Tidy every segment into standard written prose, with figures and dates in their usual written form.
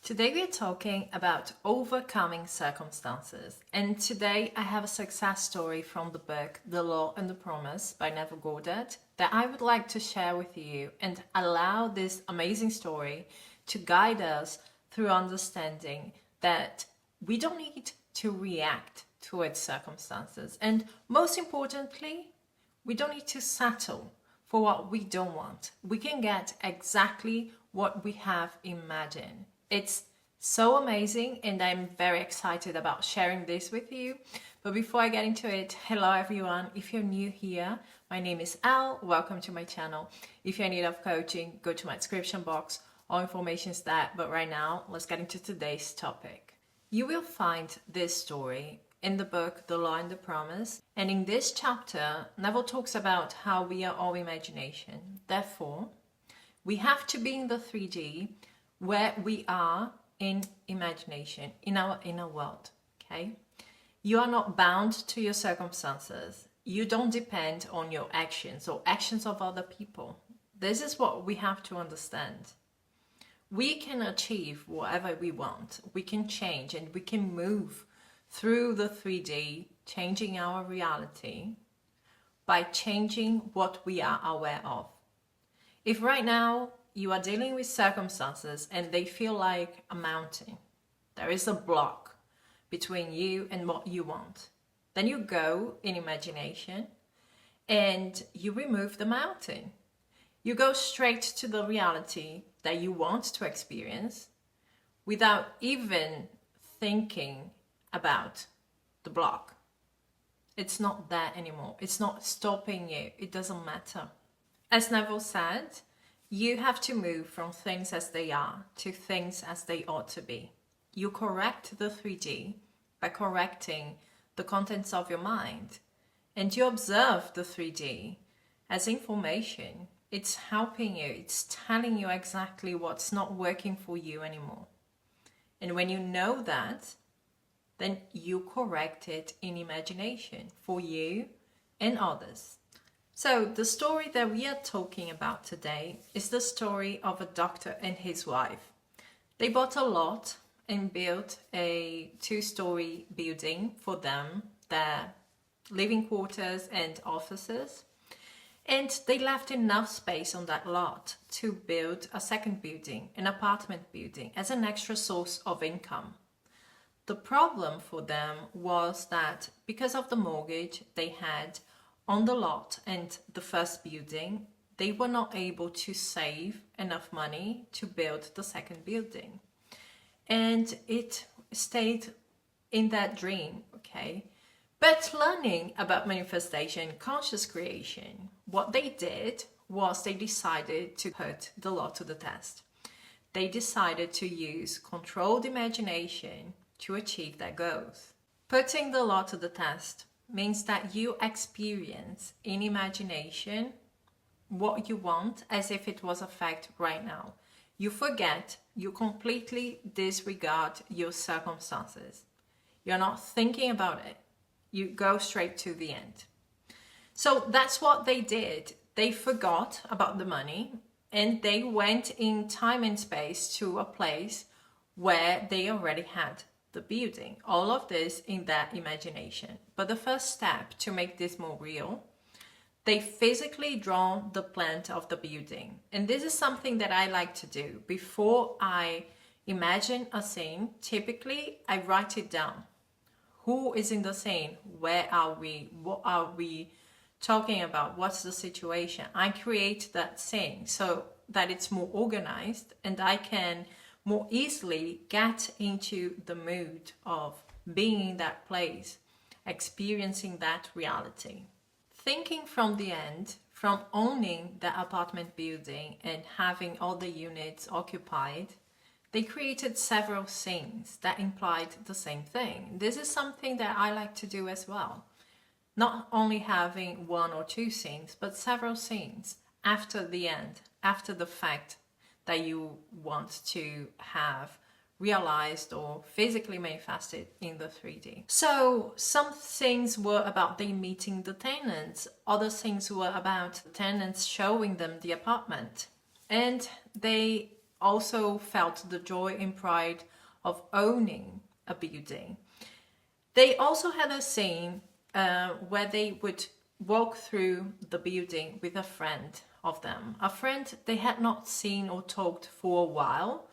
Today we are talking about overcoming circumstances, and today I have a success story from the book The Law and the Promise by Neville Goddard that I would like to share with you and allow this amazing story to guide us through understanding that we don't need to react towards circumstances, and most importantly, we don't need to settle for what we don't want. We can get exactly what we have imagined. It's so amazing and I'm very excited about sharing this with you. But before I get into it, hello everyone. If you're new here, my name is Elle. Welcome to my channel. If you're in need of coaching, go to my description box. All information is there. But right now, let's get into today's topic. You will find this story in the book The Law and the Promise. And in this chapter, Neville talks about how we are all imagination. Therefore, we have to be in the 3D where we are in imagination, in our inner world, okay? You are not bound to your circumstances. You don't depend on your actions or actions of other people. This is what we have to understand. We can achieve whatever we want. We can change and we can move through the 3D, changing our reality by changing what we are aware of. If right now you are dealing with circumstances and they feel like a mountain, there is a block between you and what you want, then you go in imagination and you remove the mountain. You go straight to the reality that you want to experience without even thinking about the block. It's not there anymore. It's not stopping you. It doesn't matter. As Neville said, you have to move from things as they are to things as they ought to be. You correct the 3D by correcting the contents of your mind. And you observe the 3D as information. It's helping you. It's telling you exactly what's not working for you anymore. And when you know that, then you correct it in imagination for you and others. So the story that we are talking about today is the story of a doctor and his wife. They bought a lot and built a 2-story building for them, their living quarters and offices. And they left enough space on that lot to build a second building, an apartment building, as an extra source of income. The problem for them was that because of the mortgage they had on the lot and the first building, they were not able to save enough money to build the second building. And it stayed in that dream, okay? But learning about manifestation, conscious creation, what they did was they decided to put the law to the test. They decided to use controlled imagination to achieve their goals. Putting the law to the test means that you experience in imagination what you want as if it was a fact right now. You forget, you completely disregard your circumstances. You're not thinking about it. You go straight to the end. So that's what they did. They forgot about the money and they went in time and space to a place where they already had the building. All of this in their imagination. But the first step to make this more real, they physically draw the plan of the building. And this is something that I like to do. Before I imagine a scene, typically I write it down. Who is in the scene? Where are we? What are we talking about? What's the situation? I create that scene so that it's more organized and I can more easily get into the mood of being in that place, experiencing that reality. Thinking from the end, from owning the apartment building and having all the units occupied, they created several scenes that implied the same thing. This is something that I like to do as well. Not only having 1 or 2 scenes, but several scenes after the end, after the fact that you want to have realized or physically manifested in the 3D. So some things were about them meeting the tenants, other things were about the tenants showing them the apartment. And they also felt the joy and pride of owning a building. They also had a scene where they would walk through the building with a friend of them, a friend they had not seen or talked for a while,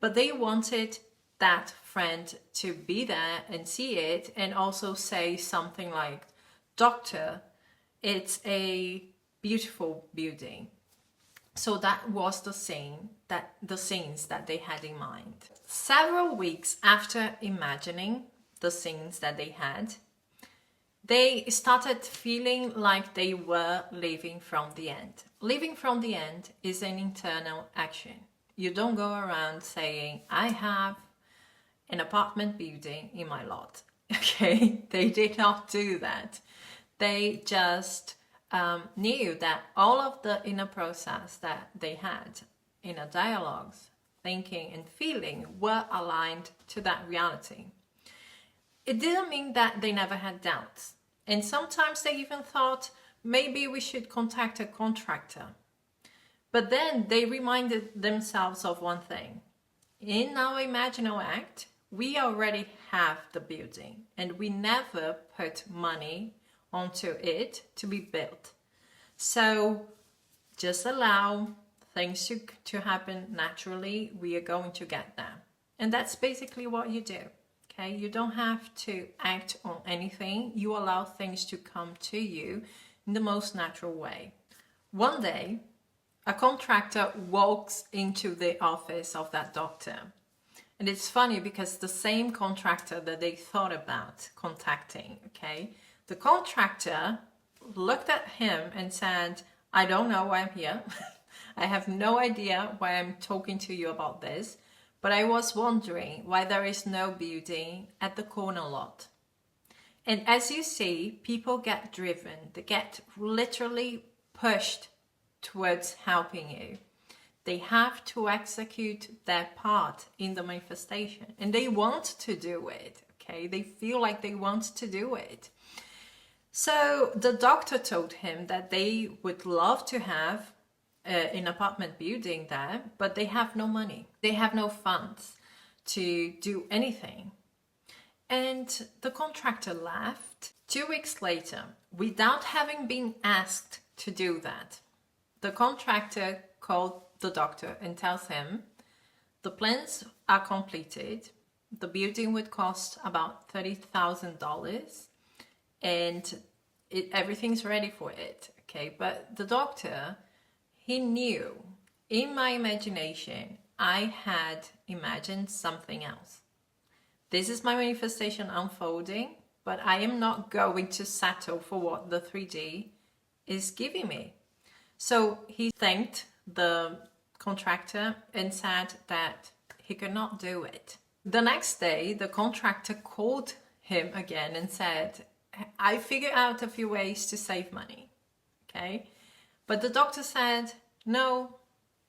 but they wanted that friend to be there and see it and also say something like, "Doctor, it's a beautiful building." So that was the scenes that they had in mind. Several weeks after imagining the scenes that they had, they started feeling like they were living from the end. Living from the end is an internal action. You don't go around saying, "I have an apartment building in my lot." Okay, they did not do that. They just knew that all of the inner process that they had, inner dialogues, thinking and feeling, were aligned to that reality. It didn't mean that they never had doubts. And sometimes they even thought, maybe we should contact a contractor. But then they reminded themselves of one thing. In our imaginal act, we already have the building and we never put money onto it to be built. So just allow things to happen naturally. We are going to get there. And that's basically what you do. Okay, you don't have to act on anything. You allow things to come to you in the most natural way. One day, a contractor walks into the office of that doctor. And it's funny because the same contractor that they thought about contacting, okay, the contractor looked at him and said, "I don't know why I'm here. I have no idea why I'm talking to you about this. But I was wondering why there is no building at the corner lot." And as you see, people get driven. They get literally pushed towards helping you. They have to execute their part in the manifestation. And they want to do it, okay? They feel like they want to do it. So the doctor told him that they would love to have an apartment building there, but they have no money. They have no funds to do anything. And the contractor left. 2 weeks later, without having been asked to do that, the contractor called the doctor and tells him the plans are completed. The building would cost about $30,000 and everything's ready for it. Okay, but the doctor, he knew in my imagination, I had imagined something else. This is my manifestation unfolding, but I am not going to settle for what the 3D is giving me. So he thanked the contractor and said that he could not do it. The next day, the contractor called him again and said, "I figured out a few ways to save money." Okay. But the doctor said, "No,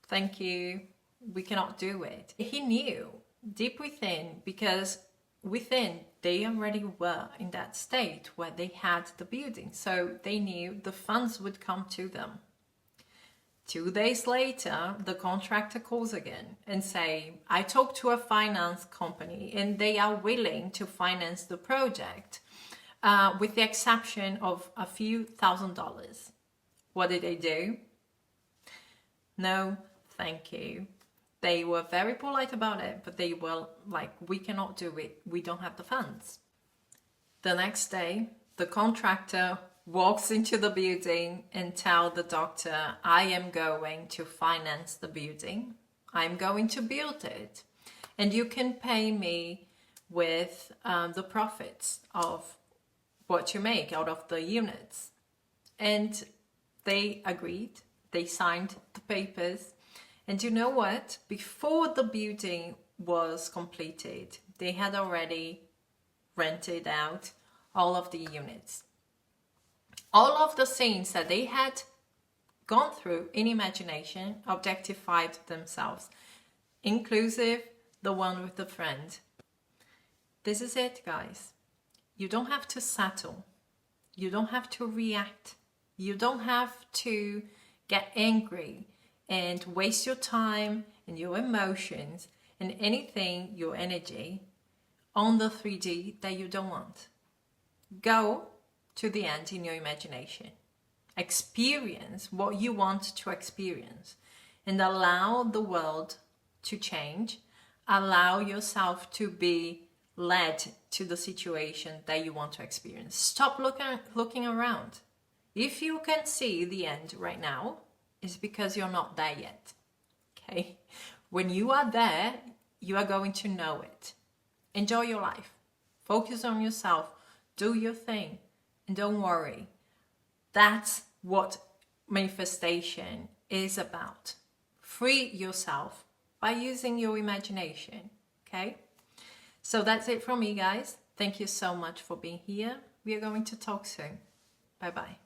thank you, we cannot do it." He knew deep within, because within they already were in that state where they had the building. So they knew the funds would come to them. 2 days later, the contractor calls again and say, "I talked to a finance company and they are willing to finance the project with the exception of a few $1,000s. What did they do? No, thank you. They were very polite about it, but they were like, "We cannot do it. We don't have the funds." The next day, the contractor walks into the building and tells the doctor, "I am going to finance the building. I'm going to build it. And you can pay me with the profits of what you make out of the units." And they agreed. They signed the papers. And you know what? Before the building was completed, they had already rented out all of the units. All of the scenes that they had gone through in imagination objectified themselves, inclusive the one with the friend. This is it, guys. You don't have to settle. You don't have to react. You don't have to get angry and waste your time and your emotions and anything, your energy, on the 3D that you don't want. Go to the end in your imagination. Experience what you want to experience and allow the world to change. Allow yourself to be led to the situation that you want to experience. Stop looking around. If you can see the end right now, it's because you're not there yet. Okay? When you are there, you are going to know it. Enjoy your life. Focus on yourself. Do your thing. And don't worry. That's what manifestation is about. Free yourself by using your imagination. Okay? So that's it from me, guys. Thank you so much for being here. We are going to talk soon. Bye-bye.